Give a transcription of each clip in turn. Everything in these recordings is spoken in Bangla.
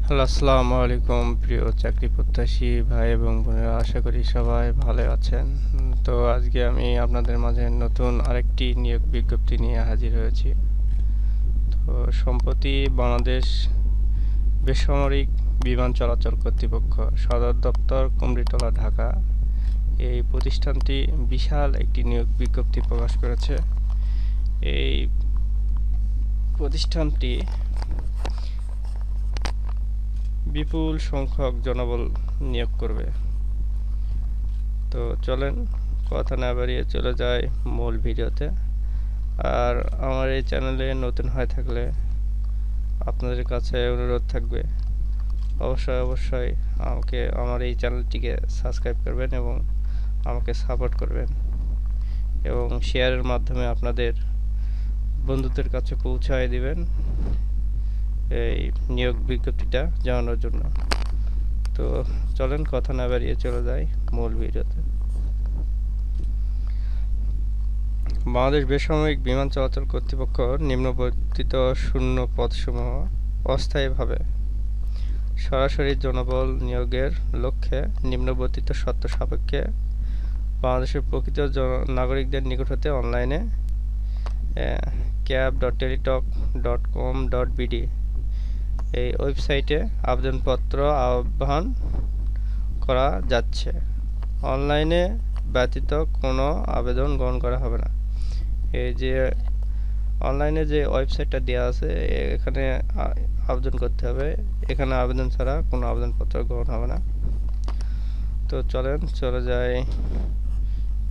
হ্যালো, আসসালামু আলাইকুম প্রিয় চাকরি প্রত্যাশী ভাই এবং বোনেরা, আশা করি সবাই ভালো আছেন। তো আজকে আমি আপনাদের মাঝে নতুন আরেকটি নিয়োগ বিজ্ঞপ্তি নিয়ে হাজির হয়েছি। তো সম্প্রতি বাংলাদেশ বেসামরিক বিমান চলাচল কর্তৃপক্ষ সদর দপ্তর কুমড়িটলা, ঢাকা, এই প্রতিষ্ঠানটি বিশাল একটি নিয়োগ বিজ্ঞপ্তি প্রকাশ করেছে। এই প্রতিষ্ঠানটি বিপুল সংখ্যক জনবল নিয়োগ করবে। তো চলেন কথা না বাড়িয়ে চলে যায় মূল ভিডিওতে। আর আমার এই চ্যানেলে নতুন হয়ে থাকলে আপনাদের কাছে অনুরোধ থাকবে, অবশ্যই আমাকে আমার এই চ্যানেলটিকে সাবস্ক্রাইব করবেন এবং আমাকে সাপোর্ট করবেন এবং শেয়ারের মাধ্যমে আপনাদের বন্ধুদের কাছে পৌঁছায় দিবেন এই নিয়োগ বিজ্ঞপ্তিটা জানানোর জন্য। তো চলেন কথা না বাড়িয়ে চলে যাই মূল ভিডিওতে। বাংলাদেশ বেসামরিক বিমান চলাচল কর্তৃপক্ষ নিম্নবর্ণিত শূন্য পদসমূহ অস্থায়ীভাবে সরাসরি জনবল নিয়োগের লক্ষ্যে নিম্নবর্ণিত শর্ত সাপেক্ষে বাংলাদেশের প্রকৃত নাগরিকদের নিকট হতে অনলাইনে cab.teletalk.com.bd এই ওয়েবসাইটে আবেদনপত্র আহ্বান করা যাচ্ছে। অনলাইনে ব্যতীত কোনো আবেদন গ্রহণ করা হবে না। এই যে অনলাইনে যে ওয়েবসাইটটা দেওয়া আছে, এখানে আবেদন করতে হবে। এখানে আবেদন ছাড়া কোনো আবেদনপত্র গ্রহণ হবে না। তো চলেন চলে যাই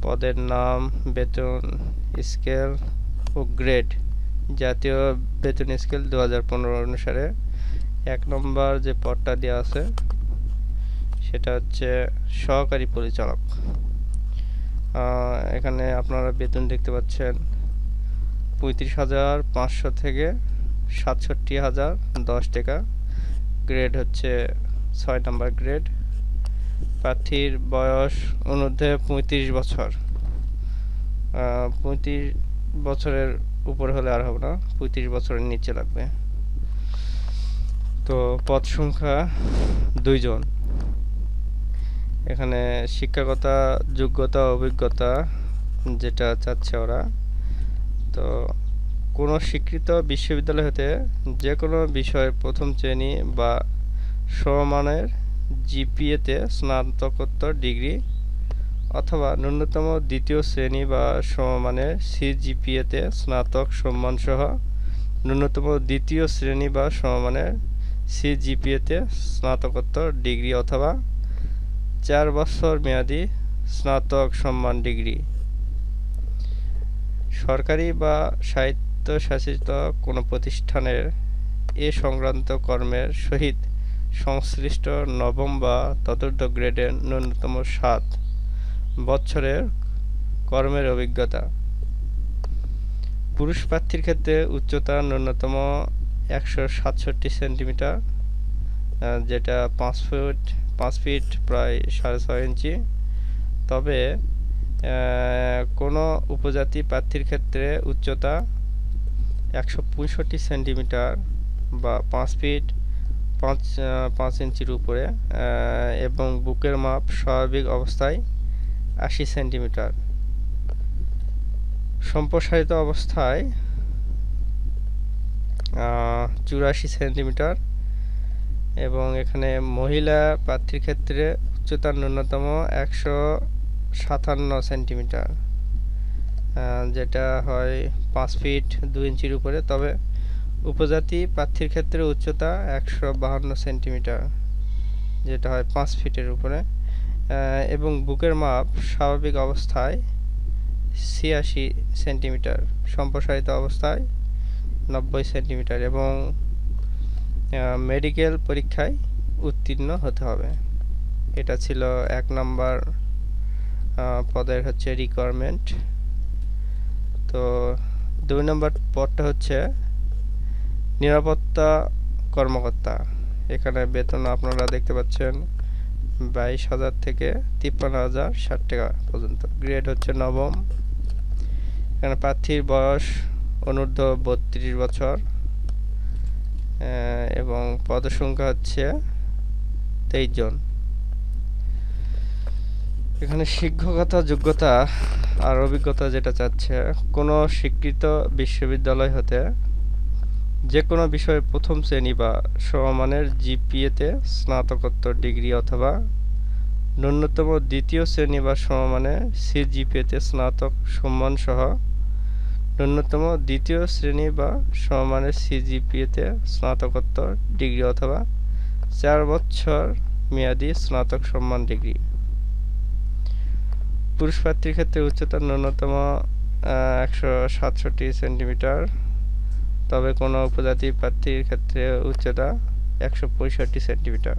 পদের নাম, বেতন স্কেল ও গ্রেড। জাতীয় বেতন স্কেল 2015 অনুসারে 1 নম্বর যে পদটা দেওয়া আছে সেটা হচ্ছে সহকারী পরিচালক। এখানে আপনারা বেতন দেখতে পাচ্ছেন 35,500 থেকে 67,010 টাকা। গ্রেড হচ্ছে 6 নম্বর গ্রেড। প্রার্থীর বয়স অনুর্ধ্বে 35 বছর। 35 বছরের উপরে হলে আর হবে না, 35 বছরের নিচে লাগবে। তো পদ সংখ্যা 2 জন। এখানে শিক্ষাগত যোগ্যতা অভিজ্ঞতা যেটা চাচ্ছে ওরা, তো কোনো স্বীকৃত বিশ্ববিদ্যালয় হতে যে কোনো বিষয়ে প্রথম শ্রেণী বা সমমানের জিপিএতে স্নাতকোত্তর ডিগ্রি অথবা ন্যূনতম দ্বিতীয় শ্রেণী বা সমমানের সিজিপিএতে স্নাতক সম্মানসহ ন্যূনতম দ্বিতীয় শ্রেণী বা সমমানের সিজিপিএতে স্নাতকোত্তর ডিগ্রি অথবা 4 বছর মেয়াদী স্নাতক সম্মান ডিগ্রি। সরকারি বা স্বায়ত্তশাসিত কোনো প্রতিষ্ঠানের এ সংক্রান্ত কর্মের সহিত সংশ্লিষ্ট নবম বা চতুর্থ গ্রেডের ন্যূনতম 7 বছরের কর্মের অভিজ্ঞতা। পুরুষ প্রার্থীর ক্ষেত্রে উচ্চতা ন্যূনতম 167 সেন্টিমিটার, যেটা 5 ফিট প্রায় 6.5 ইঞ্চি। তবে কোনো উপজাতি প্রার্থীর ক্ষেত্রে উচ্চতা 165 সেন্টিমিটার বা 5 ফিট 5 ইঞ্চির উপরে এবং বুকের মাপ স্বাভাবিক অবস্থায় 80 সেন্টিমিটার, সম্প্রসারিত অবস্থায় 84 সেন্টিমিটার। এবং এখানে মহিলা প্রার্থীর ক্ষেত্রে উচ্চতা ন্যূনতম 157 সেন্টিমিটার, যেটা হয় 5 ফিট 2 ইঞ্চির উপরে। তবে উপজাতি প্রার্থীর ক্ষেত্রে উচ্চতা 152 সেন্টিমিটার, যেটা হয় 5 ফিটের উপরে এবং বুকের মাপ স্বাভাবিক অবস্থায় 86 সেন্টিমিটার, সম্প্রসারিত অবস্থায় 90 সেন্টিমিটার এবং মেডিকেল পরীক্ষায় উত্তীর্ণ হতে হবে। এটা ছিল 1 নম্বর পদের হচ্ছে রিকোয়ারমেন্ট। তো 2 নম্বর পদটা হচ্ছে নিরাপত্তা কর্মকর্তা। এখানে বেতন আপনারা দেখতে পাচ্ছেন 22,000 থেকে 53,060 টাকা পর্যন্ত। গ্রেড হচ্ছে নবম। এখানে প্রার্থীর বয়স অনূর্ধ্ব 32 বছর। এবং পদসংখ্যা হচ্ছে 23 জন। এখানে শিক্ষকতা যোগ্যতা আর অভিজ্ঞতা যেটা চাচ্ছে, কোনো স্বীকৃত বিশ্ববিদ্যালয় হতে যে কোনো বিষয়ে প্রথম শ্রেণী বা সমমানের জিপিএতে স্নাতকোত্তর ডিগ্রি অথবা ন্যূনতম দ্বিতীয় শ্রেণী বা সমমানের সিজিপিএতে স্নাতক সম্মানসহ ন্যূনতম দ্বিতীয় শ্রেণী বা সমমানের সিজিপিএতে স্নাতকোত্তর ডিগ্রি অথবা 4 বছর মেয়াদী স্নাতক সম্মান ডিগ্রি। পুরুষ প্রার্থীর ক্ষেত্রে উচ্চতা ন্যূনতম 167 সেন্টিমিটার, তবে কোনো উপজাতি প্রার্থীর ক্ষেত্রে উচ্চতা 165 সেন্টিমিটার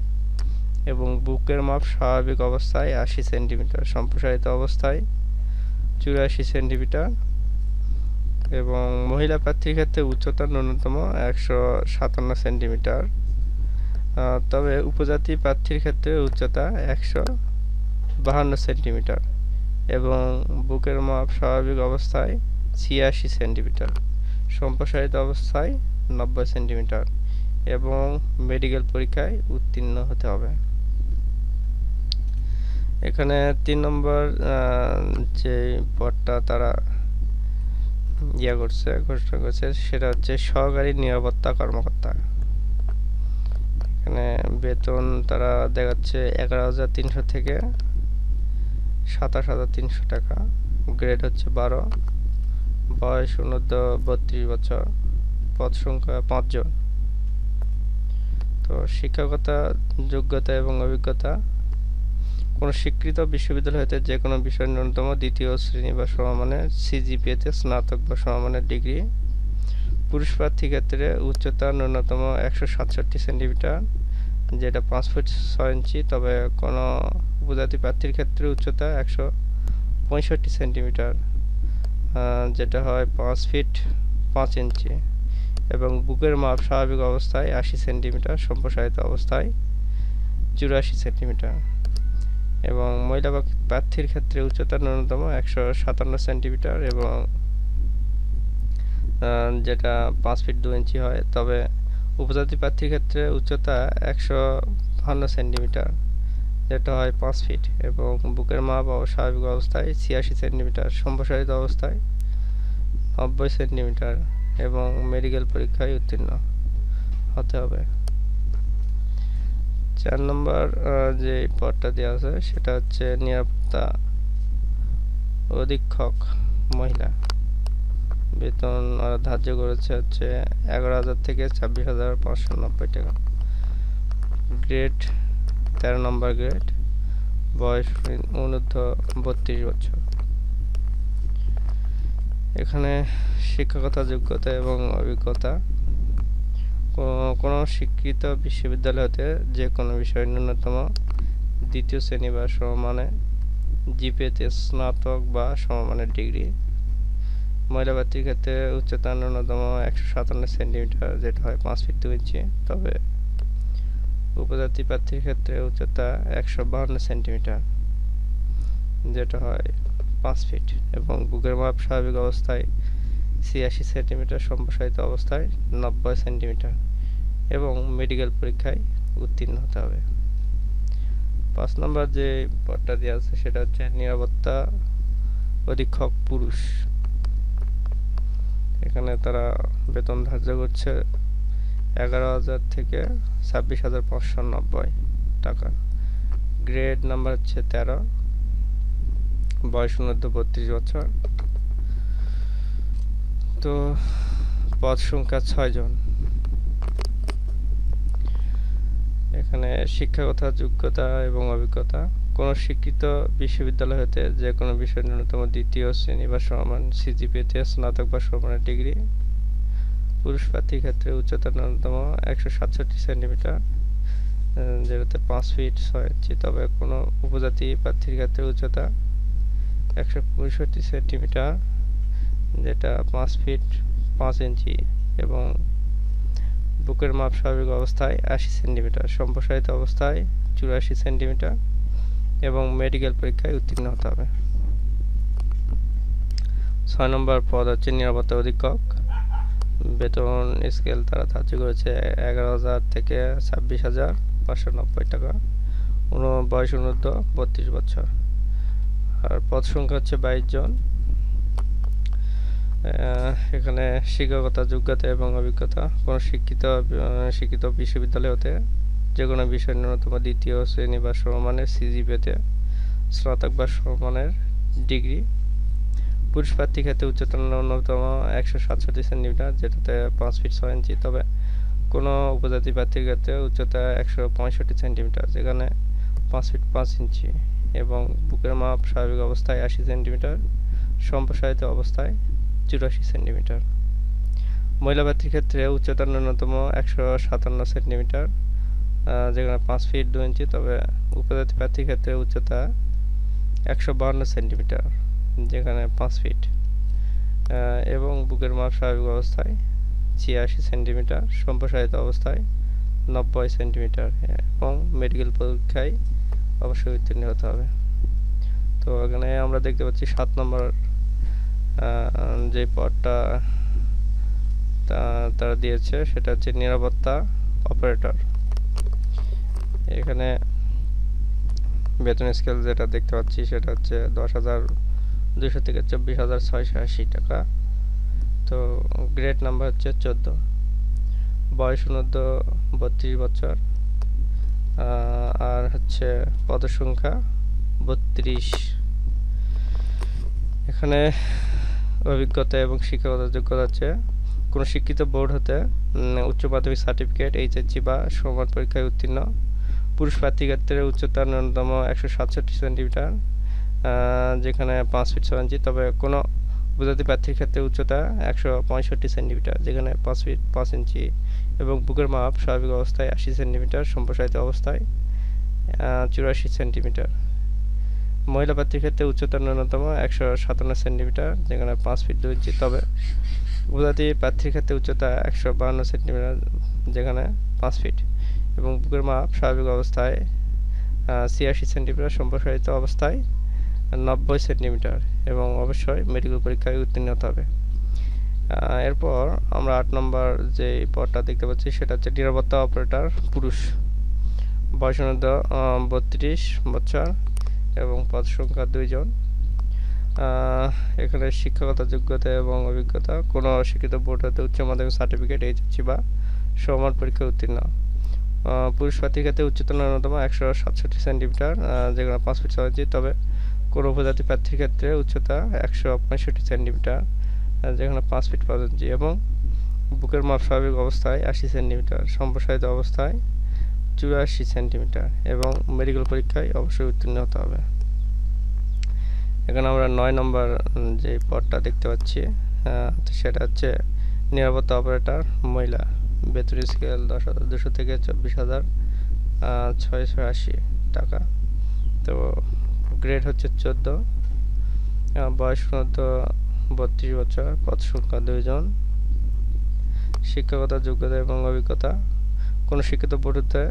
এবং বুকের মাপ স্বাভাবিক অবস্থায় 80 সেন্টিমিটার, সম্প্রসারিত অবস্থায় 84 সেন্টিমিটার এবং মহিলা প্রার্থীর ক্ষেত্রে উচ্চতা ন্যূনতম 157 সেন্টিমিটার, তবে উপজাতি প্রার্থীর ক্ষেত্রে উচ্চতা 152 সেন্টিমিটার এবং বুকের মাপ স্বাভাবিক অবস্থায় 86 সেন্টিমিটার, সম্প্রসারিত অবস্থায় 90 সেন্টিমিটার এবং মেডিকেল পরীক্ষায় উত্তীর্ণ হতে হবে। এখানে 3 নম্বর যে পদটা তারা ঘোষণা করছে সেটা হচ্ছে সহকারী নিরাপত্তা কর্মকর্তা। এখানে বেতন তারা দেখাচ্ছে 11,300 থেকে 27,300 টাকা, গ্রেড হচ্ছে 12, বয়স 32 বছর, পদ সংখ্যা 5 জন। তো শিক্ষকতা যোগ্যতা এবং অভিজ্ঞতা, কোনো স্বীকৃত বিশ্ববিদ্যালয় হতে যে কোনো বিষয়ের ন্যূনতম দ্বিতীয় শ্রেণী বা সমমানের সিজিপিএতে স্নাতক বা সমমানের ডিগ্রি। পুরুষ প্রার্থীর ক্ষেত্রে উচ্চতা ন্যূনতম 167 সেন্টিমিটার, যেটা 5 ফুট 6 ইঞ্চি, তবে কোনো উপজাতি প্রার্থীর ক্ষেত্রে উচ্চতা 165 সেন্টিমিটার, যেটা হয় 5 ফিট 5 ইঞ্চি এবং বুকের মাপ স্বাভাবিক অবস্থায় 80 সেন্টিমিটার, সম্প্রসারিত অবস্থায় 84 সেন্টিমিটার এবং মহিলা প্রার্থীর ক্ষেত্রে উচ্চতা ন্যূনতম 157 সেন্টিমিটার এবং যেটা 5 ফিট 2 ইঞ্চি হয়, তবে উপজাতি প্রার্থীর ক্ষেত্রে উচ্চতা 152 সেন্টিমিটার, যেটা হয় 5 ফিট এবং বুকের মাপ স্বাভাবিক অবস্থায় 86 সেন্টিমিটার, সম্প্রসারিত অবস্থায় 90 সেন্টিমিটার এবং মেডিকেল পরীক্ষায় উত্তীর্ণ হতে হবে। 4 নম্বর যে পদটা দেওয়া আছে সেটা হচ্ছে নিরাপত্তা অধীক্ষক মহিলা। বেতন ধার্য করেছে হচ্ছে 11,000 থেকে 26,590 টাকা, গ্রেড 13 নম্বর গ্রেড, বয়স অনূর্ধ্ব 32 বছর। এখানে শিক্ষকতা যোগ্যতা এবং অভিজ্ঞতা, কোনো স্বীকৃত বিশ্ববিদ্যালয় হতে যে কোনো বিষয়ে ন্যূনতম দ্বিতীয় শ্রেণী বা সমমানের জিপিএতে স্নাতক বা সমমানের ডিগ্রি। মহিলা প্রার্থীর ক্ষেত্রে উচ্চতা ন্যূনতম 157 সেন্টিমিটার, যেটা হয় 5 ফিট 2 ইঞ্চি, তবে উপজাতি প্রার্থীর ক্ষেত্রে উচ্চতা 152 সেন্টিমিটার, যেটা হয় 5 ফিট এবং বুকের মাপ স্বাভাবিক অবস্থায় 86 সেন্টিমিটার, সম্প্রসারিত অবস্থায় 90 সেন্টিমিটার এবং মেডিকেল পরীক্ষায় উত্তীর্ণ হতে হবে। 5 নম্বর যে পদটা দেওয়া আছে সেটা হচ্ছে নিরাপত্তা অধীক্ষক পুরুষ। এখানে তারা বেতন ধার্য করছে 11,000 থেকে 26,590 টাকা, গ্রেড নাম্বার হচ্ছে 13, বয়স অনূর্ধ্ব 32 বছর। তো পদ সংখ্যা 6 জন। এখানে শিক্ষাগত যোগ্যতা এবং অভিজ্ঞতা, কোনো স্বীকৃত বিশ্ববিদ্যালয় হতে যে কোনো বিষয়ের ন্যূনতম দ্বিতীয় শ্রেণী বা সমমান সিজিপিএতে স্নাতক বা সমমানের ডিগ্রি। পুরুষ প্রার্থীর ক্ষেত্রে উচ্চতা ন্যূনতম 167 সেন্টিমিটার, যেটাতে 5 ফিট 6 ইঞ্চি, তবে কোনো উপজাতি প্রার্থীর ক্ষেত্রে উচ্চতা 165 সেন্টিমিটার, যেটা 5 ফিট 5 ইঞ্চি এবং বুকের মাপ স্বাভাবিক অবস্থায় 80 সেন্টিমিটার, সম্প্রসারিত অবস্থায় 84 সেন্টিমিটার এবং মেডিকেল পরীক্ষায় উত্তীর্ণ হতে হবে। 6 নম্বর পদ হচ্ছে নিরাপত্তা অধীক্ষক। বেতন স্কেল তারা ধার্য করেছে 11,000 থেকে 26,590 টাকা। বয়স অনূর্ধ্ব 32 বছর। আর পদ সংখ্যা হচ্ছে 22 জন। এখানে শিক্ষকতা যোগ্যতা এবং অভিজ্ঞতা কোনো শিক্ষিত বিশ্ববিদ্যালয় হতে যে কোনো বিষয়ের ন্যূনতম দ্বিতীয় শ্রেণী বা সমমানের সিজিপিএতে স্নাতক বা সমমানের ডিগ্রি। পুরুষ প্রার্থী ক্ষেত্রে উচ্চতা ন্যূনতম 167 সেন্টিমিটার, যেটাতে 5 ফিট 6 ইঞ্চি। তবে কোনো উপজাতি প্রার্থীর ক্ষেত্রে উচ্চতা 165 সেন্টিমিটার, যেখানে 5 ফিট 5 ইঞ্চি এবং বুকের মাপ স্বাভাবিক অবস্থায় 80 সেন্টিমিটার, সম্প্রসারিত অবস্থায় 84 সেন্টিমিটার। মহিলা প্রার্থীর ক্ষেত্রে উচ্চতা ন্যূনতম 157 সেন্টিমিটার, যেখানে 5 ফিট 2 ইঞ্চি। তবে উপজাতি প্রার্থীর ক্ষেত্রে উচ্চতা 152 সেন্টিমিটার, যেখানে 5 ফিট এবং বুকের মাপ স্বাভাবিক অবস্থায় 86 সেন্টিমিটার, সম্প্রসারিত অবস্থায় 90 সেন্টিমিটার এবং মেডিকেল পরীক্ষায় অবশ্যই উত্তীর্ণ হতে হবে। তো এখানে আমরা দেখতে পাচ্ছি 7 নম্বর যে পদটা তারা দিয়েছে সেটা হচ্ছে নিরাপত্তা অপারেটর। এখানে বেতন স্কেল যেটা দেখতে পাচ্ছি সেটা হচ্ছে 10,200 থেকে 24,680 টাকা। তো গ্রেড নাম্বার হচ্ছে 14। বয়স অনূর্ধ্ব 32 বছর। আর হচ্ছে পদসংখ্যা 32। এখানে অভিজ্ঞতা এবং শিক্ষাগত যোগ্যতা হচ্ছে কোনো শিক্ষিত বোর্ড হতে উচ্চ মাধ্যমিক সার্টিফিকেট, এইচএসসি বা সমান পরীক্ষায় উত্তীর্ণ। পুরুষ প্রার্থীর ক্ষেত্রে উচ্চতা ন্যূনতম 167 সেন্টিমিটার, যেখানে 5 ফিট 6 ইঞ্চি। তবে কোনো উপজাতি প্রার্থীর ক্ষেত্রে উচ্চতা 165 সেন্টিমিটার, যেখানে 5 ফিট 5 ইঞ্চি এবং বুকের মাপ স্বাভাবিক অবস্থায় 80 সেন্টিমিটার, সম্প্রসারিত অবস্থায় 84 সেন্টিমিটার। মহিলা প্রার্থীর ক্ষেত্রে উচ্চতা ন্যূনতম 157 সেন্টিমিটার, যেখানে 5 ফিট 2 ইঞ্চি। তবে উপজাতি প্রার্থীর ক্ষেত্রে উচ্চতা 152 সেন্টিমিটার, যেখানে 5 ফিট এবং বুকের মাপ স্বাভাবিক অবস্থায় 86 সেন্টিমিটার, সম্প্রসারিত অবস্থায় 90 সেন্টিমিটার এবং অবশ্যই মেডিকেল পরীক্ষায় উত্তীর্ণ হতে হবে। এরপর আমরা 8 নম্বর যে পদটা দেখতে পাচ্ছি সেটা হচ্ছে নিরাপত্তা অপারেটর পুরুষ। বয়স অনূর্ধ্ব 32 বছর এবং পদ সংখ্যা 2 জন। এখানে শিক্ষাগত যোগ্যতা এবং অভিজ্ঞতা কোনো শিক্ষিত বোর্ড হতে উচ্চ মাধ্যমিক সার্টিফিকেট, এইচএসসি বা সমান পরীক্ষায় উত্তীর্ণ। পুরুষ প্রার্থীর ক্ষেত্রে উচ্চতা ন্যূনতম 167 সেন্টিমিটার, যেখানে 5 ফিট 6 ইঞ্চি। তবে কোনো উপজাতি প্রার্থীর ক্ষেত্রে উচ্চতা 165 সেন্টিমিটার, যেখানে 5 ফিট 5 ইঞ্চি এবং বুকের মাপ স্বাভাবিক অবস্থায় 80 সেন্টিমিটার, সম্প্রসারিত অবস্থায় 84 সেন্টিমিটার এবং মেডিকেল পরীক্ষায় অবশ্যই উত্তীর্ণ হতে হবে। এখানে আমরা 9 নম্বর যে পদটা দেখতে পাচ্ছি সেটা হচ্ছে নিরাপত্তা অপারেটর মহিলা। বেতন স্কেল 10,200 থেকে 24,680 টাকা। তো গ্রেড হচ্ছে 14। বয়স অনূর্ধ্ব 32 বছর। পদ সংখ্যা 2 জন। শিক্ষাগত যোগ্যতা এবং অভিজ্ঞতা কোনো শিক্ষিত বোর্ড হতে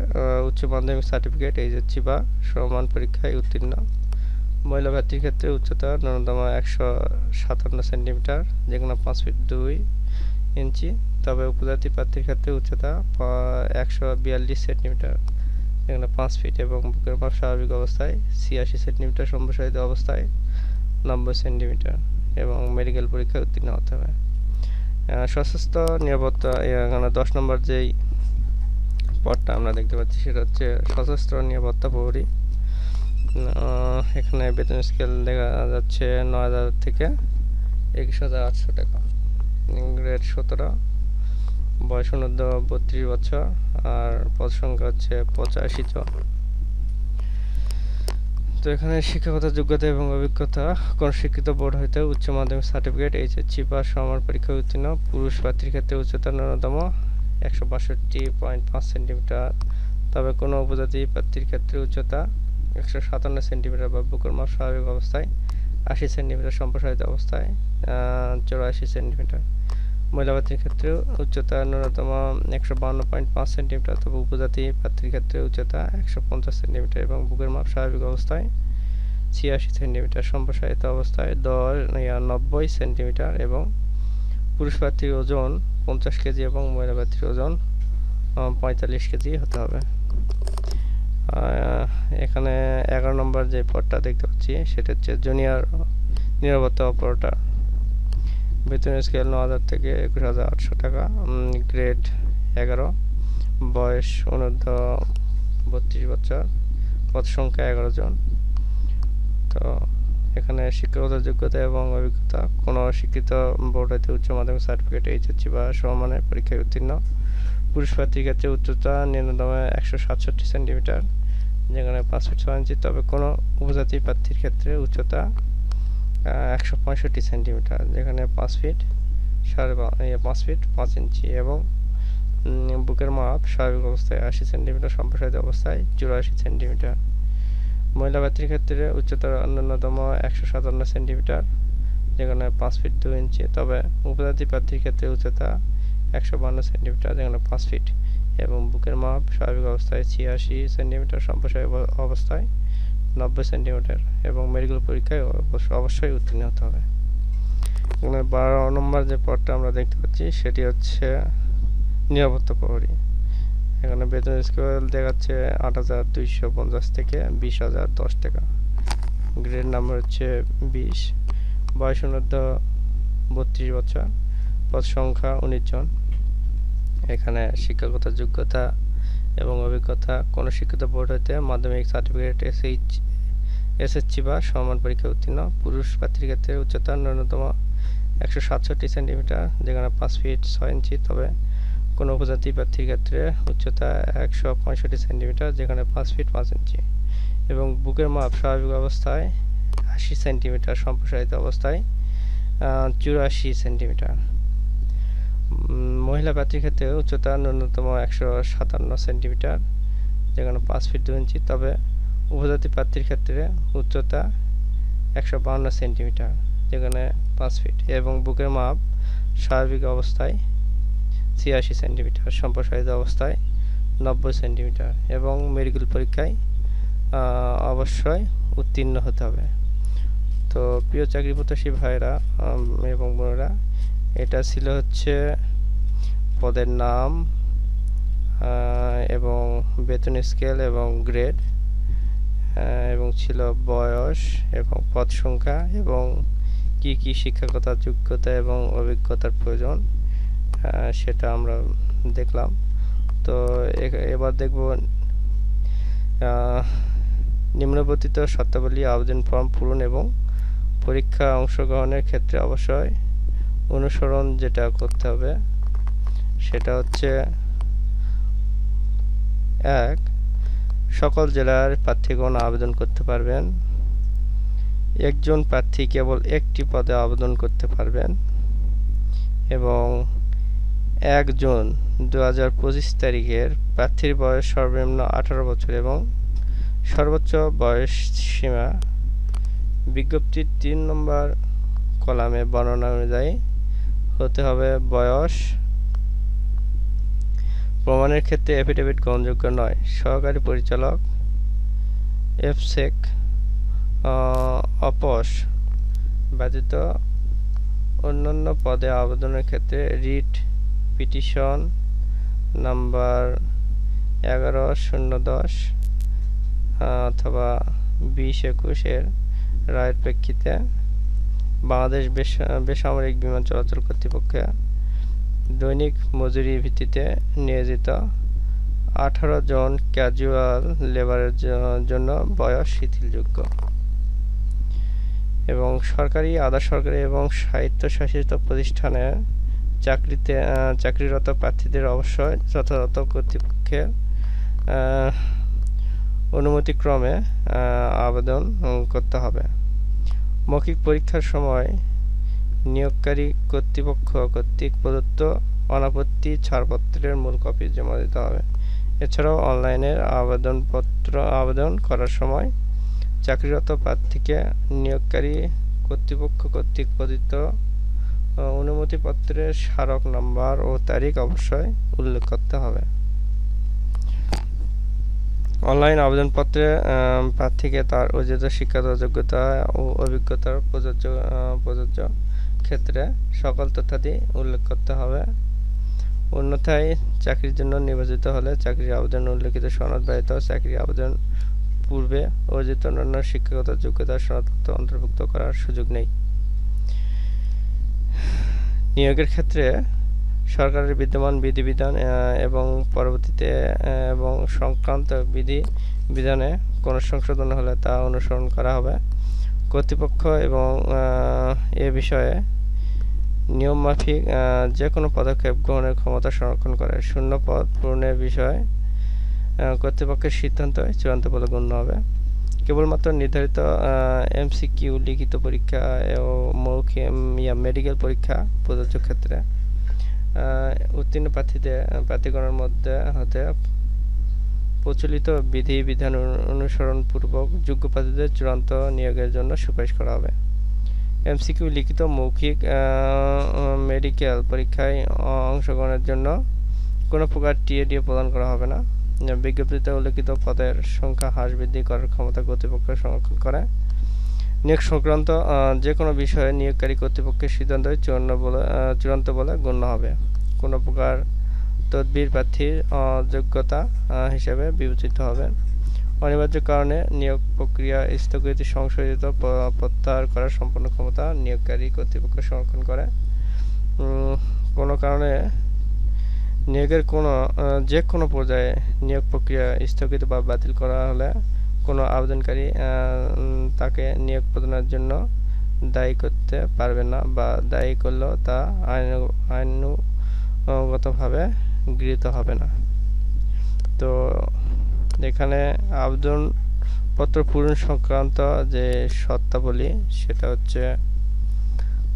উচ্চ মাধ্যমিক সার্টিফিকেট, এইচএসসি বা সমান পরীক্ষায় উত্তীর্ণ। মহিলা প্রার্থীর ক্ষেত্রে উচ্চতা ন্যূনতম 157 সেন্টিমিটার, যেখানে 5 ফিট 2 ইঞ্চি। তবে উপজাতি প্রার্থীর ক্ষেত্রে উচ্চতা 142 সেন্টিমিটার, যেখানে 5 ফিট এবং বুকের মাপ স্বাভাবিক অবস্থায় 86 সেন্টিমিটার, সম্প্রসারিত অবস্থায় 90 সেন্টিমিটার এবং মেডিকেল পরীক্ষায় উত্তীর্ণ হতে হবে। সশস্ত্র নিরাপত্তা, এখানে 10 নম্বর যেই পদটা আমরা দেখতে পাচ্ছি সেটা হচ্ছে সশস্ত্র নিরাপত্তা প্রহরী। এখানে বেতন স্কেল দেখা যাচ্ছে 9,000 থেকে 21,800 টাকা। গ্রেড 17। বয়স অনূর্ধ্ব 32 বছর আর পদ সংখ্যা হচ্ছে 85 জন। তো এখানে শিক্ষাগত যোগ্যতা এবং অভিজ্ঞতা কোন শিক্ষিত বোর্ড হইতে উচ্চ মাধ্যমিক সার্টিফিকেট, এইচএসসি বা সমান পরীক্ষায় উত্তীর্ণ। পুরুষ প্রার্থীর ক্ষেত্রে উচ্চতা ন্যূনতম 162.5 সেন্টিমিটার। তবে কোনো উপজাতি প্রার্থীর ক্ষেত্রে উচ্চতা 157 সেন্টিমিটার বা বুকের মাপ স্বাভাবিক অবস্থায় 80 সেন্টিমিটার, সম্প্রসারিত অবস্থায় 84 সেন্টিমিটার। মহিলা প্রার্থীর ক্ষেত্রে উচ্চতা ন্যূনতম 152.5 সেন্টিমিটার। তবে উপজাতি প্রার্থীর ক্ষেত্রে উচ্চতা 150 সেন্টিমিটার এবং বুকের মাপ স্বাভাবিক অবস্থায় 86 সেন্টিমিটার, সম্প্রসারিত অবস্থায় 90 সেন্টিমিটার এবং পুরুষ প্রার্থীর ওজন 50 কেজি এবং মহিলা প্রার্থীর ওজন 45 কেজি হতে হবে। এখানে 11 নম্বর যে পদটা দেখতে পাচ্ছি সেটা হচ্ছে জুনিয়র নিরাপত্তা অপারেটর। বেতন স্কেল 9,000 থেকে 21,800 টাকা, গ্রেড 11, বয়স অনূর্ধ্ব 32 বছর, পদ সংখ্যা 11 জন। তো এখানে শিক্ষাগত যোগ্যতা এবং অভিজ্ঞতা কোনো শিক্ষিত বোর্ড হতে উচ্চ মাধ্যমিক সার্টিফিকেট, এইচএসসি বা সমমানের পরীক্ষায় উত্তীর্ণ। পুরুষ প্রার্থীর ক্ষেত্রে উচ্চতা ন্যূনতম 167 সেন্টিমিটার, যেখানে 5 ফিট 6 ইঞ্চি, তবে কোনো উপজাতি প্রার্থীর ক্ষেত্রে উচ্চতা 165 সেন্টিমিটার, যেখানে 5 ফিট 5 ইঞ্চি এবং বুকের মাপ স্বাভাবিক অবস্থায় 80 সেন্টিমিটার, সম্প্রসারিত অবস্থায় 84 সেন্টিমিটার। মহিলা প্রার্থীর ক্ষেত্রে উচ্চতা ন্যূনতম 157 সেন্টিমিটার, যেখানে 5 ফিট 2 ইঞ্চি, তবে উপজাতি প্রার্থীর ক্ষেত্রে উচ্চতা 152 সেন্টিমিটার, যেখানে 5 ফিট এবং বুকের মাপ স্বাভাবিক অবস্থায় 86 সেন্টিমিটার, সম্প্রসারিত অবস্থায় 90 সেন্টিমিটার এবং মেডিকেল পরীক্ষায় অবশ্যই উত্তীর্ণ হতে হবে। এখানে 12 নম্বর যে পদটা আমরা দেখতে পাচ্ছি সেটি হচ্ছে নিরাপত্তা প্রহরী। এখানে বেতন স্কেল দেখাচ্ছে 8,250 থেকে 20,010 টাকা, গ্রেড নাম্বার হচ্ছে 20, বয়স অনূর্ধ্ব 32 বছর, পদ সংখ্যা 19 জন। এখানে শিক্ষাগত যোগ্যতা এবং অভিজ্ঞতা কোনো শিক্ষিত বোর্ড হতে মাধ্যমিক সার্টিফিকেট, এসএসসি বা সমমান পরীক্ষায় উত্তীর্ণ। পুরুষ প্রার্থীর ক্ষেত্রে উচ্চতা ন্যূনতম 167 সেন্টিমিটার, যেখানে 5 ফিট 6 ইঞ্চি, তবে কোনো উপজাতি প্রার্থীর ক্ষেত্রে উচ্চতা 165 সেন্টিমিটার, যেখানে 5 ফিট 5 ইঞ্চি এবং বুকের মাপ স্বাভাবিক অবস্থায় 80 সেন্টিমিটার, সম্প্রসারিত অবস্থায় 84 সেন্টিমিটার। মহিলা প্রার্থীর ক্ষেত্রে উচ্চতা ন্যূনতম 157 সেন্টিমিটার, যেখানে 5 ফিট 2 ইঞ্চি, তবে উপজাতি প্রার্থীর ক্ষেত্রে উচ্চতা 152 সেন্টিমিটার, যেখানে 5 ফিট এবং বুকের মাপ স্বাভাবিক অবস্থায় 86 সেন্টিমিটার, সম্প্রসারিত অবস্থায় 90 সেন্টিমিটার এবং মেডিকেল পরীক্ষায় অবশ্যই উত্তীর্ণ হতে হবে। তো প্রিয় চাকরি প্রত্যাশী ভাইরা এবং বোনেরা, এটা ছিল হচ্ছে পদের নাম এবং বেতন স্কেল এবং গ্রেড, এবং ছিল বয়স এবং পদ সংখ্যা এবং কি কি শিক্ষাগত যোগ্যতা এবং অভিজ্ঞতার প্রয়োজন সেটা আমরা দেখলাম। তো এবার দেখব নিম্নবর্ণিত শর্তাবলী আবেদন ফর্ম পূরণ এবং পরীক্ষা অংশগ্রহণের ক্ষেত্রে অবশ্যই অনুসরণ যেটা করতে হবে সেটা হচ্ছে 1. সকল জেলার প্রার্থীগণ আবেদন করতে পারবেন। একজন প্রার্থী কেবল একটি পদে আবেদন করতে পারবেন এবং 1 জুন 2025 তারিখের প্রার্থীর বয়স সর্বনিম্ন 18 বছর এবং সর্বোচ্চ বয়স সীমা বিজ্ঞপ্তির 3 নম্বর কলামে বর্ণনা অনুযায়ী হতে হবে। বয়স প্রমাণের ক্ষেত্রে এফিডেভিট গ্রহণযোগ্য নয়। সহকারী পরিচালক, এফসেক, অপস ব্যতীত অন্যান্য পদে আবেদনের ক্ষেত্রে রিট পিটিশন নাম্বার 11/010 অথবা 2021 এর রায়ের প্রেক্ষিতে বাংলাদেশ বেসামরিক বিমান চলাচল কর্তৃপক্ষে দৈনিক মজুরি ভিত্তিতে নিয়োজিত 18 জন ক্যাজুয়াল লেবারের জন্য বয়স শিথিলযোগ্য এবং সরকারি, আধা সরকারি এবং স্বায়ত্তশাসিত প্রতিষ্ঠানে চাকরিরত প্রার্থীদের অবশ্যই যথাযথ কর্তৃপক্ষের অনুমতিক্রমে আবেদন করতে হবে। মৌখিক পরীক্ষার সময় নিয়োগকারী কর্তৃপক্ষ কর্তৃক প্রদত্ত অনাপত্তি ছাড়পত্রের মূল কপি জমা দিতে হবে। এছাড়াও অনলাইনে আবেদন করার সময় চাকরিরত প্রার্থীকে নিয়োগকারী কর্তৃপক্ষ কর্তৃক প্রদত্ত অনুমতিপত্রের স্মারক নাম্বার ও তারিখ অবশ্যই উল্লেখ করতে হবে। অনলাইন আবেদনপত্রে প্রার্থীকে তার অর্জিত শিক্ষাগত যোগ্যতা ও অভিজ্ঞতার প্রযোজ্য ক্ষেত্রে সকল তথ্যাদি উল্লেখ করতে হবে। অন্যথায় চাকরির জন্য নির্বাচিত হলে চাকরির আবেদনে উল্লেখিত সনদ ব্যতীত চাকরির আবেদন পূর্বে অর্জিত অন্যান্য শিক্ষাগত যোগ্যতার সনদপত্র অন্তর্ভুক্ত করার সুযোগ নেই। নিয়োগের ক্ষেত্রে সরকারের বিদ্যমান বিধিবিধান এবং পরবর্তীতে এবং সংক্রান্ত বিধিবিধানে কোনো সংশোধন হলে তা অনুসরণ করা হবে। কর্তৃপক্ষ এবং এ বিষয়ে নিয়মমাফিক যে কোনো পদক্ষেপ গ্রহণের ক্ষমতা সংরক্ষণ করে। শূন্য পদ পূরণের বিষয়ে কর্তৃপক্ষের সিদ্ধান্ত চূড়ান্ত বলে গণ্য হবে। কেবলমাত্র নির্ধারিত এমসিকিউ লিখিত পরীক্ষা ও মৌখিক মেডিকেল পরীক্ষা প্রযোজ্য ক্ষেত্রে উত্তীর্ণ প্রার্থীগণের মধ্যে হতে প্রচলিত বিধিবিধান অনুসরণপূর্বক যোগ্য প্রার্থীদের চূড়ান্ত নিয়োগের জন্য সুপারিশ করা হবে। এমসিকিউ লিখিত মৌখিক মেডিকেল পরীক্ষায় অংশগ্রহণের জন্য কোনো প্রকার টিএডিএ প্রদান করা হবে না। বিজ্ঞপ্তিতে উল্লেখিত পদের সংখ্যা হ্রাস বৃদ্ধি করার ক্ষমতা কর্তৃপক্ষ সংরক্ষণ করে। নিয়োগ সংক্রান্ত যে কোনো বিষয়ে নিয়োগকারী কর্তৃপক্ষের সিদ্ধান্ত চূড়ান্ত বলে গণ্য হবে। কোনো প্রকার তদবির প্রার্থীর অযোগ্যতা হিসেবে বিবেচিত হবে। অনিবার্য কারণে নিয়োগ প্রক্রিয়া স্থগিত সংশোধিত প্রত্যাহার করার সম্পূর্ণ ক্ষমতা নিয়োগকারী কর্তৃপক্ষ সংরক্ষণ করে। কোনো কারণে নিয়োগের যে কোনো পর্যায়ে নিয়োগ প্রক্রিয়া স্থগিত বা বাতিল করা হলে কোনো আবেদনকারী তাকে নিয়োগ প্রদানের জন্য দায়ী করতে পারবে না বা দায়ী করলেও তা আইনগতভাবে গৃহীত হবে না। তো এখানে আবেদনপত্র পূরণ সংক্রান্ত যে শর্তাবলী সেটা হচ্ছে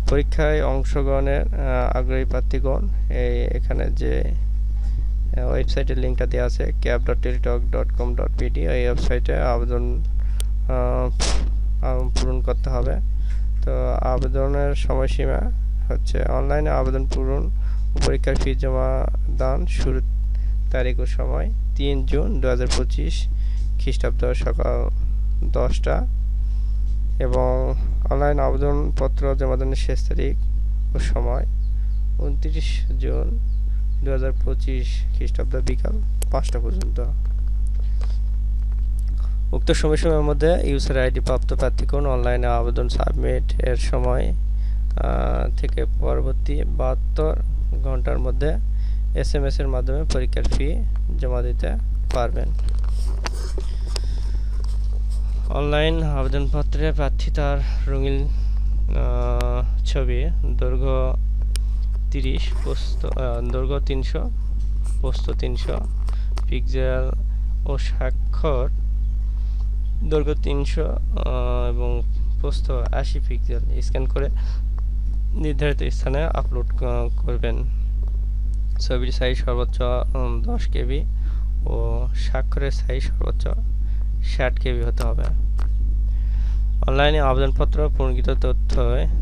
পরীক্ষায় অংশগ্রহণের আগ্রহী প্রার্থীগণ এখানে যে ওয়েবসাইটের লিঙ্কটা দেওয়া আছে cap.teletalk.com.pd এই ওয়েবসাইটে আবেদন পূরণ করতে হবে। তো আবেদনের সময়সীমা হচ্ছে অনলাইনে আবেদন পূরণ ও পরীক্ষার ফি জমা দান শুরুর তারিখ ও সময় 3 জুন 2025 খ্রিস্টাব্দ সকাল 10টা এবং অনলাইন আবেদনপত্র জমাদানের শেষ তারিখ ও সময় 29 জুন 2025 খ্রিস্টাব্দ বিকাল 5টা পর্যন্ত। উক্ত সময়সীমার মধ্যে ইউজার আইডি প্রাপ্ত প্রার্থীগণ অনলাইনে আবেদন সাবমিট এর সময় থেকে পরবর্তী 72 ঘন্টার মধ্যে SMS এর মাধ্যমে পরীক্ষার ফি জমা দিতে পারবেন। অনলাইন আবেদনপত্রে প্রার্থী তার রঙিন ছবি দৈর্ঘ্য 30 দৈর্ঘ্য 300 প্রস্থ 300 পিক্সেল ও স্বাক্ষর দৈর্ঘ্য 300 এবং প্রস্থ 80 পিক্সেল স্ক্যান করে নির্ধারিত স্থানে আপলোড করবেন। ছবির সাইজ সর্বোচ্চ 10 কেবি ও স্বাক্ষরের সাইজ সর্বোচ্চ 60 কেবি হতে হবে। অনলাইনে আবেদনপত্র পূরণকৃত তথ্য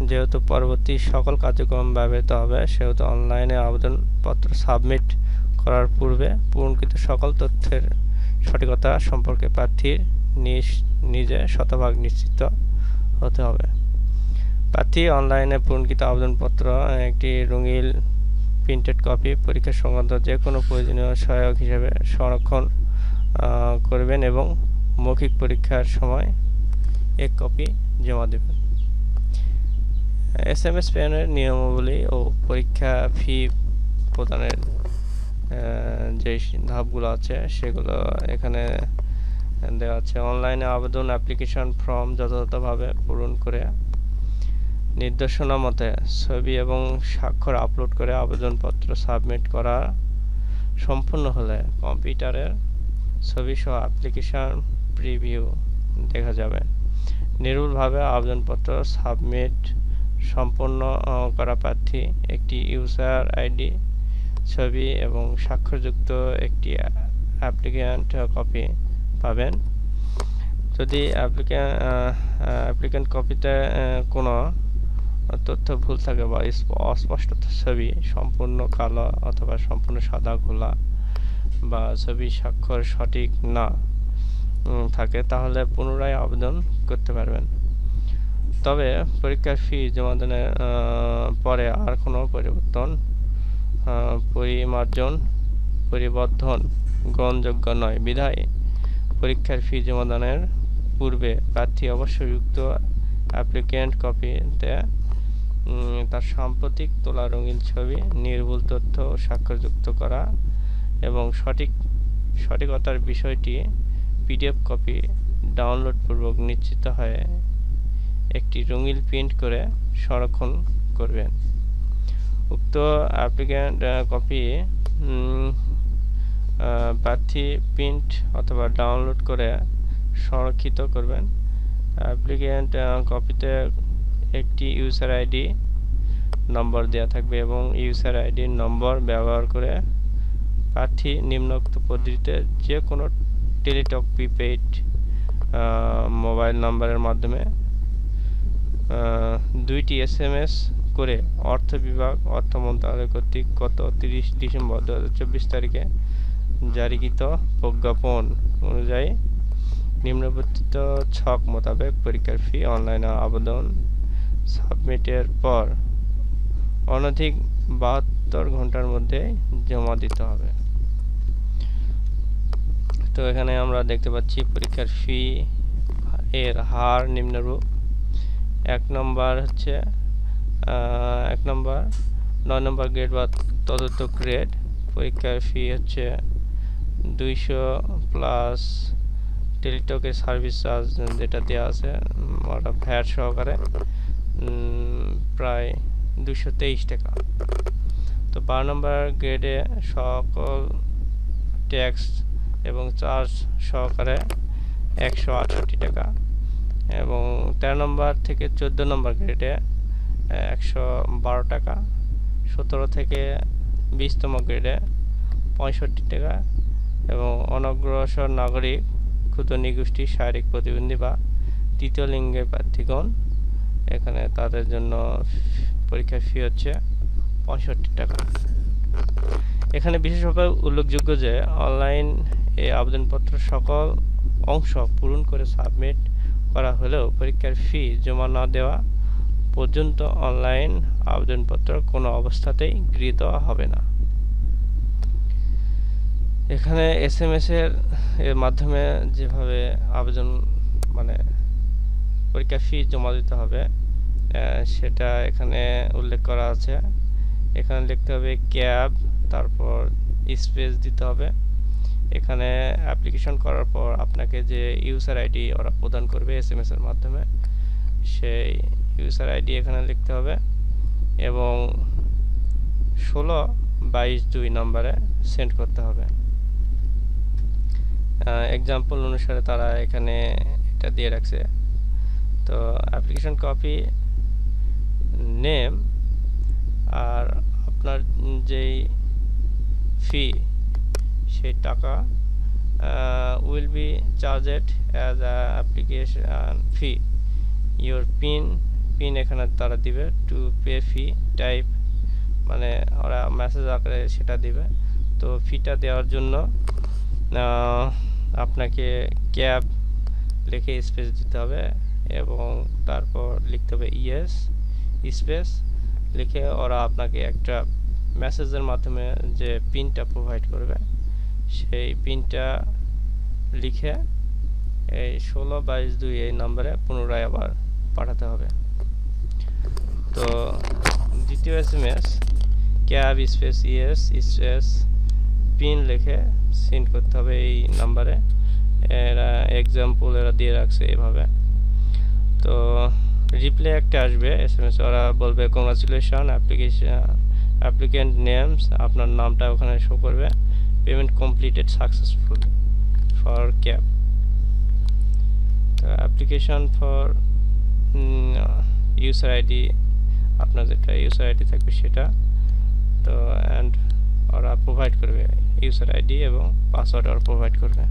যেহেতু পরবর্তী সকল কার্যক্রম ব্যবহৃত হবে সেহেতু অনলাইনে আবেদনপত্র সাবমিট করার পূর্বে পূরণকৃত সকল তথ্যের সঠিকতা সম্পর্কে প্রার্থীর নিজে শতভাগ নিশ্চিত হতে হবে। প্রার্থী অনলাইনে পূরণকৃত আবেদনপত্র একটি রঙিন প্রিন্টেড কপি পরীক্ষা সংক্রান্ত যে কোনো প্রয়োজনীয় সহায়ক হিসেবে সংরক্ষণ করবেন এবং মৌখিক পরীক্ষার সময় এক কপি জমা দেবেন। SMS পেমেন্টের নিয়মাবলী ও পরীক্ষা ফি প্রদানের যে ধাপগুলো আছে সেগুলো এখানে দেওয়া আছে। অনলাইনে আবেদন অ্যাপ্লিকেশন ফর্ম যথাযথভাবে পূরণ করে নির্দেশনা মতে ছবি এবং স্বাক্ষর আপলোড করে আবেদনপত্র সাবমিট করা সম্পূর্ণ হলে কম্পিউটারের ছবি সহ অ্যাপ্লিকেশন প্রিভিউ দেখা যাবে। নির্ভুলভাবে আবেদনপত্র সাবমিট সম্পন্ন করা প্রার্থী একটি ইউজার আইডি ছবি এবং স্বাক্ষরযুক্ত একটি অ্যাপ্লিক্যান্ট কপি পাবেন। যদি অ্যাপ্লিক্যান্ট কপিতে কোনো তথ্য ভুল থাকে বা অস্পষ্ট ছবি সম্পূর্ণ কালো অথবা সম্পূর্ণ সাদা ঘোলা বা ছবি স্বাক্ষর সঠিক না থাকে তাহলে পুনরায় আবেদন করতে পারবেন। তবে পরীক্ষার ফি জমা দানের পরে আর কোনো পরিবর্তন পরিবর্ধন গ্রহণযোগ্য নয় বিধায় পরীক্ষার ফি জমাদানের পূর্বে প্রার্থী অবশ্যই উক্ত অ্যাপ্লিকেন্ট কপিতে তার সাম্প্রতিক তোলা রঙিন ছবি, নির্ভুল তথ্য ও স্বাক্ষরযুক্ত করা এবং সঠিকতার বিষয়টি পিডিএফ কপি ডাউনলোড পূর্বক নিশ্চিত হয়ে একটি রঙিন প্রিন্ট করে সংরক্ষণ করবেন। উক্ত অ্যাপ্লিকেন্ট কপি প্রার্থী প্রিন্ট অথবা ডাউনলোড করে সংরক্ষিত করবেন। অ্যাপ্লিকেন্ট কপিতে একটি ইউজার আইডি নম্বর দেওয়া থাকবে এবং ইউজার আইডি নম্বর ব্যবহার করে প্রার্থী নিম্নোক্ত পদ্ধতিতে যে কোনো টেলিটক প্রিপেইড মোবাইল নম্বরের মাধ্যমে 2টি SMS করে অর্থ বিভাগ, অর্থ মন্ত্রণালয় কর্তৃক গত 30 ডিসেম্বর 2024 তারিখে জারিকৃত প্রজ্ঞাপন অনুযায়ী নিম্নবর্তিত ছক মোতাবেক পরীক্ষার ফি অনলাইনে আবেদন সাবমিটের পর অনধিক 72 ঘন্টার মধ্যে জমা দিতে হবে। তো এখানে আমরা দেখতে পাচ্ছি পরীক্ষার ফি এর হার নিম্নরূপ। 1 নম্বর হচ্ছে 9 নম্বর গ্রেড বা তদুর্ধ্ব গ্রেড পরীক্ষার ফি হচ্ছে 200 প্লাস টেলিটকের সার্ভিস চার্জ যেটা দেওয়া আছে ওটা ভ্যাট সহকারে প্রায় 223 টাকা। তো 12 নম্বর গ্রেডে সকল ট্যাক্স এবং চার্জ সহকারে 168 টাকা এবং 13 নম্বর থেকে 14 নম্বর গ্রেডে 112 টাকা, 17 থেকে 20তম গ্রেডে 65 টাকা এবং অনগ্রসর নাগরিক, ক্ষুদ্র নিগোষ্ঠী, শারীরিক প্রতিবন্ধী বা তৃতীয় লিঙ্গের প্রার্থীগণ এখানে তাদের জন্য পরীক্ষার ফি হচ্ছে 65 টাকা। এখানে বিশেষভাবে উল্লেখযোগ্য যে অনলাইন এই আবেদনপত্র সকল অংশ পূরণ করে সাবমিট করা হলেও পরীক্ষার ফি জমা না দেওয়া পর্যন্ত অনলাইন আবেদনপত্র কোনো অবস্থাতেই গৃহীত হবে না। এখানে SMS এর মাধ্যমে যেভাবে আবেদন পরীক্ষার ফি জমা দিতে হবে সেটা এখানে উল্লেখ করা আছে। এখানে লিখতে হবে ক্যাব, তারপর স্পেস দিতে হবে। এখানে অ্যাপ্লিকেশন করার পর আপনাকে যে ইউজার আইডি ওরা প্রদান করবে SMS এর মাধ্যমে সেই ইউজার আইডি এখানে লিখতে হবে এবং 1622 নম্বরে সেন্ড করতে হবে। এক্সাম্পল অনুসারে তারা এখানে এটা দিয়ে রাখছে। তো অ্যাপ্লিকেশন কপি নেম আর আপনার যেই ফি সেই টাকা will be charged as a application fee. Your pin এখানে তারা দিবে টু পে ফি টাইপ ওরা মেসেজ আকারে সেটা দিবে। তো ফিটা দেওয়ার জন্য আপনাকে ক্যাব লিখে স্পেস দিতে হবে এবং তারপর লিখতে হবে ইয়েস স্পেস লিখে ওরা আপনাকে একটা মেসেজের মাধ্যমে যে পিনটা প্রোভাইড করবে সেই পিনটা লিখে এই 1622 এই নম্বরে পুনরায় আবার পাঠাতে হবে। তো দ্বিতীয় SMS cab space yes space pin লিখে সেন্ড করতে হবে এই নাম্বারে। এরা এক্সাম্পল এরা দিয়ে রাখছে এভাবে। তো রিপ্লাই একটা আসবে SMS, ওরা বলবে কংগ্রাচুলেশন অ্যাপ্লিকেন্ট নেমস, আপনার নামটা ওখানে শো করবে, payment completed successful for cab. তো অ্যাপ্লিকেশন ফর ইউজার আইডি, আপনার যেটা ইউজার আইডি থাকবে সেটা। তো অ্যান্ড ওরা প্রোভাইড করবে ইউজার আইডি এবং পাসওয়ার্ড ওরা প্রোভাইড করবে।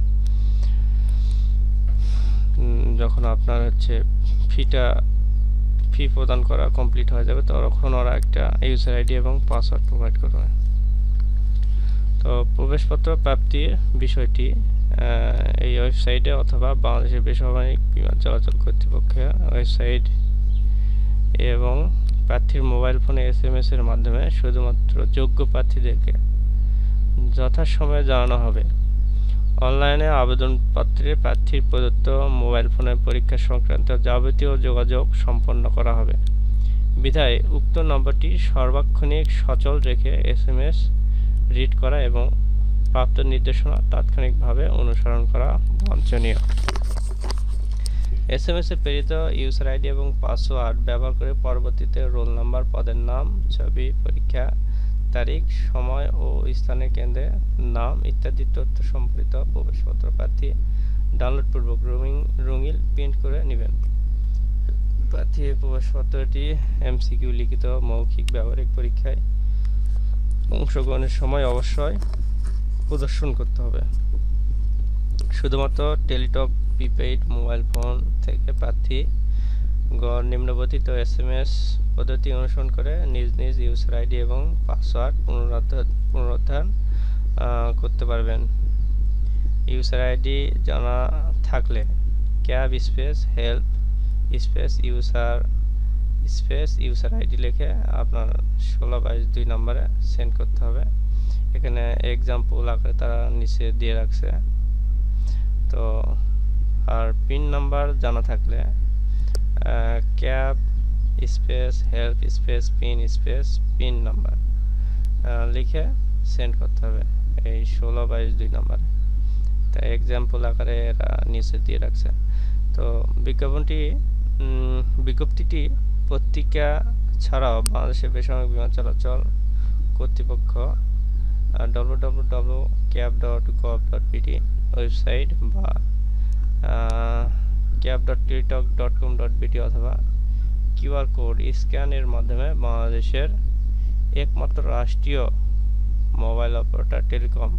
যখন আপনার ফি প্রদান করা কমপ্লিট হয়ে যাবে তখন ওরা একটা ইউজার আইডি এবং পাসওয়ার্ড প্রোভাইড করবে। তো প্রবেশপত্র প্রাপ্তির বিষয়টি এই ওয়েবসাইটে অথবা বাংলাদেশের বেসামরিক বিমান চলাচল কর্তৃপক্ষের ওয়েবসাইট এবং প্রার্থীর মোবাইল ফোনে SMS এর মাধ্যমে শুধুমাত্র যোগ্য প্রার্থীদেরকে যথাসময়ে জানানো হবে। অনলাইনে আবেদনপত্রে প্রার্থীর প্রদত্ত মোবাইল ফোনের পরীক্ষা সংক্রান্ত যাবতীয় যোগাযোগ সম্পন্ন করা হবে। বিধায় উক্ত নম্বরটি সর্বাক্ষণিক সচল রেখে SMS রিড করা এবং প্রাপ্ত নির্দেশনা তাৎক্ষণিকভাবে অনুসরণ করা বাঞ্ছনীয়। SMS এ প্রেরিত ইউজার আইডি এবং পাসওয়ার্ড ব্যবহার করে পরবর্তীতে রোল নাম্বার, পদের নাম, ছবি, পরীক্ষা তারিখ, সময় ও স্থানের কেন্দ্রে নাম ইত্যাদি তথ্য সম্পর্কিত প্রবেশপত্র প্রার্থী ডাউনলোডপূর্বক রঙিন প্রিন্ট করে নেবেন। প্রার্থীর প্রবেশপত্রটি MCQ লিখিত মৌখিক ব্যবহারিক পরীক্ষায় অংশগ্রহণের সময় অবশ্যই প্রদর্শন করতে হবে। শুধুমাত্র টেলিটক প্রিপেইড মোবাইল ফোন থেকে প্রার্থী নিম্নবর্ণিত SMS পদ্ধতি অনুসরণ করে নিজ নিজ ইউজার আইডি এবং পাসওয়ার্ড পুনরুদ্ধার করতে পারবেন। ইউজার আইডি জানা থাকলে cab space help space user ID লিখে আপনার 1622 নম্বরে সেন্ড করতে হবে। এখানে এক্সাম্পল আকারে তারা নিচে দিয়ে রাখছে। তো আর পিন নাম্বার জানা থাকলে cab space help space pin number লিখে সেন্ড করতে হবে এই 1622 নম্বরে। তা এক্সাম্পল আকারে এরা নিচে দিয়ে রাখছে। তো বিজ্ঞপ্তিটি পত্রিকা ছাড়াও বাংলাদেশের বেসামরিক বিমান চলাচল কর্তৃপক্ষ www.cab.gov.bd ওয়েবসাইট বা cab.teletalk.com.bd অথবা QR কোড স্ক্যানের মাধ্যমে বাংলাদেশের একমাত্র রাষ্ট্রীয় মোবাইল অপারেটর টেলিকম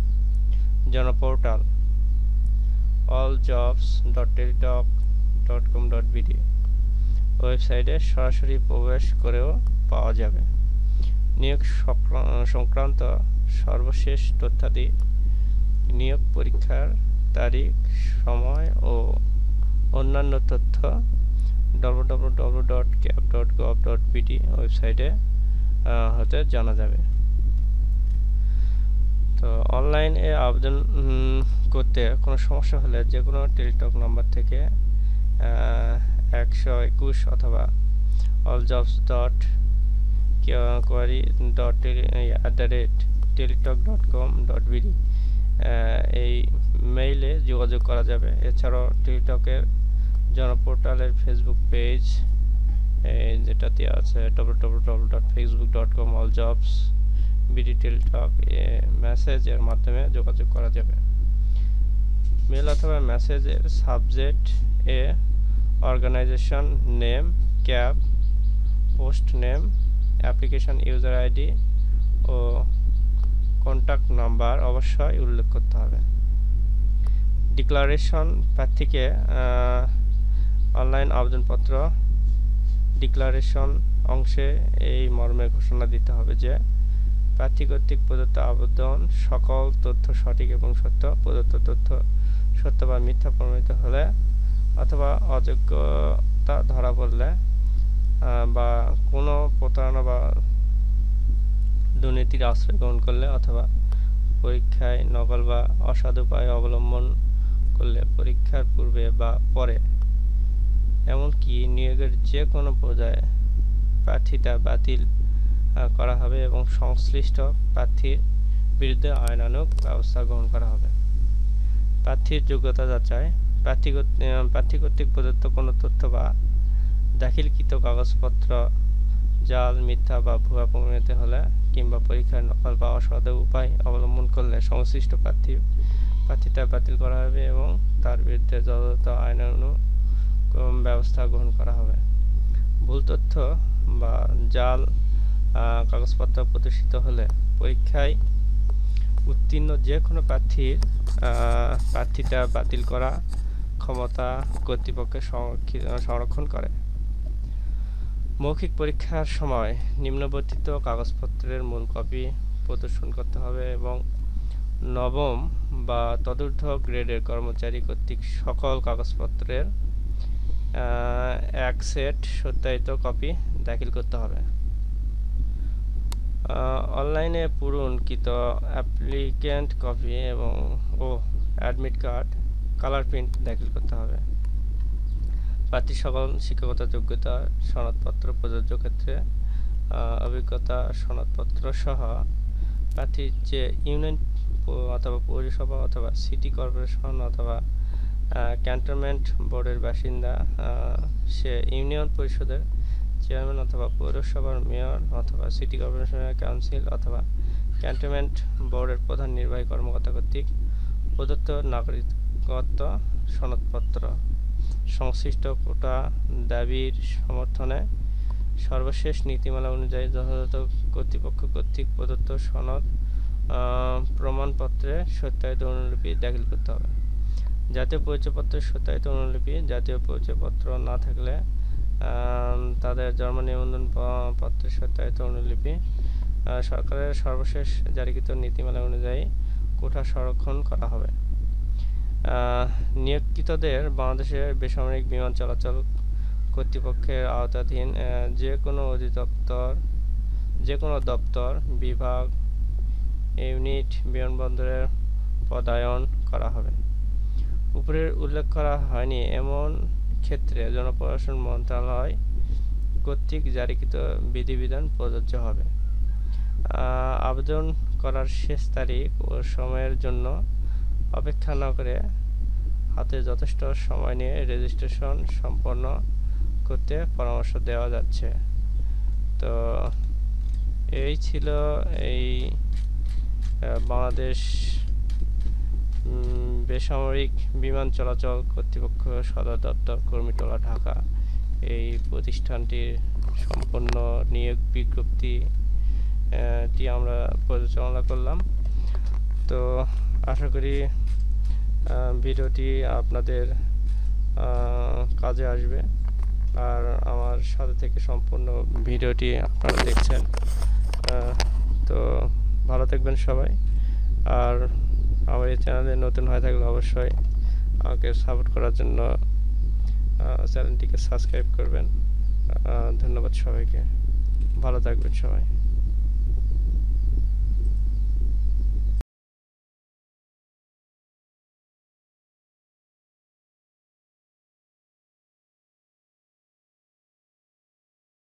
জনপোর্টাল alljobs.teletalk.com.bd ওয়েবসাইটে সরাসরি প্রবেশ করেও পাওয়া যাবে। নিয়োগ সংক্রান্ত সর্বশেষ তথ্যাদি, নিয়োগ পরীক্ষার তারিখ, সময় ও অন্যান্য তথ্য www.cab.gov.bd ওয়েবসাইটে হতে জানা যাবে। তো অনলাইনে আবেদন করতে কোনো সমস্যা হলে যে কোনো টেলিটক নাম্বার থেকে 121 অথবা alljobs.query@teletalk.com.bd এই মেইলে যোগাযোগ করা যাবে। এছাড়াও টেলিটকের জনপোর্টালের ফেসবুক পেজ যেটাতে আছে www.facebook.com/alljobs.bd-teletalk মেসেজের মাধ্যমে যোগাযোগ করা যাবে। মেল অথবা মেসেজের সাবজেক্ট এ organization name, cab, post name, application user ID ও কন্ট্যাক্ট নাম্বার অবশ্যই উল্লেখ করতে হবে। ডিক্লারেশন প্রার্থীকে অনলাইন আবেদনপত্র ডিক্লারেশন অংশে এই মর্মে ঘোষণা দিতে হবে যে প্রার্থী কর্তৃক প্রদত্ত আবেদন সকল তথ্য সঠিক এবং সত্য, প্রদত্ত তথ্য সত্য বা মিথ্যা প্রমাণিত হলে অথবা অযোগ্যতা ধরা পড়লে বা কোনো প্রতারণা বা দুর্নীতির আশ্রয় গ্রহণ করলে অথবা পরীক্ষায় নকল বা অসাধু উপায় অবলম্বন করলে পরীক্ষার পূর্বে বা পরে এমনকি নিয়োগের যে কোনো পর্যায়ে প্রার্থিতা বাতিল করা হবে এবং সংশ্লিষ্ট প্রার্থীর বিরুদ্ধে আইনানুগ ব্যবস্থা গ্রহণ করা হবে। প্রার্থীর যোগ্যতা যাচাই প্রার্থী কর্তৃক প্রদত্ত কোনো তথ্য বা দাখিলকৃত কাগজপত্র জাল, মিথ্যা বা ভুয়া প্রমাণিত হলে কিংবা পরীক্ষার নকল বা অসাধু উপায় অবলম্বন করলে সংশ্লিষ্ট প্রার্থিতা বাতিল করা হবে এবং তার বিরুদ্ধে যথাযথ আইনানুগ ব্যবস্থা গ্রহণ করা হবে। ভুল তথ্য বা জাল কাগজপত্র প্রদর্শিত হলে পরীক্ষায় উত্তীর্ণ যে কোনো প্রার্থীর প্রার্থিতা বাতিল করা ক্ষমতা কর্তৃপক্ষের সংরক্ষণ করে। মৌখিক পরীক্ষার সময় নিম্নবর্ণিত কাগজপত্রের মূল কপি প্রদর্শন করতে হবে এবং নবম বা তদূর্ধ্ব গ্রেডের কর্মচারী কর্তৃক সকল কাগজপত্রের এক সেট সত্যায়িত কপি দাখিল করতে হবে। অনলাইনে পূরণকৃত অ্যাপ্লিক্যান্ট কপি এবং অ্যাডমিট কার্ড কালার প্রিন্ট দাখিল করতে হবে। প্রার্থীর সকল শিক্ষাগত যোগ্যতা সনদপত্র প্রযোজ্য ক্ষেত্রে অভিজ্ঞতা সনদপত্র সহ প্রার্থীর যে ইউনিয়ন অথবা পৌরসভা অথবা সিটি কর্পোরেশন অথবা ক্যান্টনমেন্ট বোর্ডের বাসিন্দা, সে ইউনিয়ন পরিষদের চেয়ারম্যান অথবা পৌরসভার মেয়র অথবা সিটি কর্পোরেশনের কাউন্সিল অথবা ক্যান্টনমেন্ট বোর্ডের প্রধান নির্বাহী কর্মকর্তা কর্তৃক প্রদত্ত নাগরিকত্ব সনদপত্র সংশ্লিষ্ট কোটা দাবির সমর্থনে সর্বশেষ নীতিমালা অনুযায়ী যথাযথ কর্তৃপক্ষ কর্তৃক প্রদত্ত সনদ প্রমাণপত্রে সত্যায়িত অনুলিপি দাখিল করতে হবে। জাতীয় পরিচয়পত্রের সত্যায়িত অনুলিপি, জাতীয় পরিচয়পত্র না থাকলে তাদের জন্ম নিবন্ধন পত্রের সত্যায়িত অনুলিপি, সরকারের সর্বশেষ জারিকৃত নীতিমালা অনুযায়ী কোঠা সংরক্ষণ করা হবে। নিয়োগকৃতদের বাংলাদেশের বেসামরিক বিমান চলাচল কর্তৃপক্ষের আওতাধীন যে কোনো দপ্তর, বিভাগ, ইউনিট, বিমানবন্দরে পদায়ন করা হবে। উপরে উল্লেখ করা হয়নি এমন ক্ষেত্রে জনপ্রশাসন মন্ত্রণালয় কর্তৃক জারিকৃত বিধিবিধান প্রযোজ্য হবে। আবেদন করার শেষ তারিখ ও সময়ের জন্য অপেক্ষা না করে হাতে যথেষ্ট সময় নিয়ে রেজিস্ট্রেশন সম্পন্ন করতে পরামর্শ দেওয়া যাচ্ছে। তো এই ছিল এই বাংলাদেশ বেসামরিক বিমান চলাচল কর্তৃপক্ষ সদর দপ্তর কর্মীটোলা ঢাকা এই প্রতিষ্ঠানটির সম্পূর্ণ নিয়োগ বিজ্ঞপ্তিটি আমরা পরিচালনা করলাম। তো আশা করি ভিডিওটি আপনাদের কাজে আসবে, আর আমার সাথে থেকে সম্পূর্ণ ভিডিওটি আপনারা দেখছেন। তো ভালো থাকবেন সবাই, আর আমার এই চ্যানেলে নতুন হয়ে থাকলে অবশ্যই আমাকে সাপোর্ট করার জন্য চ্যানেলটিকে সাবস্ক্রাইব করবেন। ধন্যবাদ সবাইকে, ভালো থাকবেন সবাই।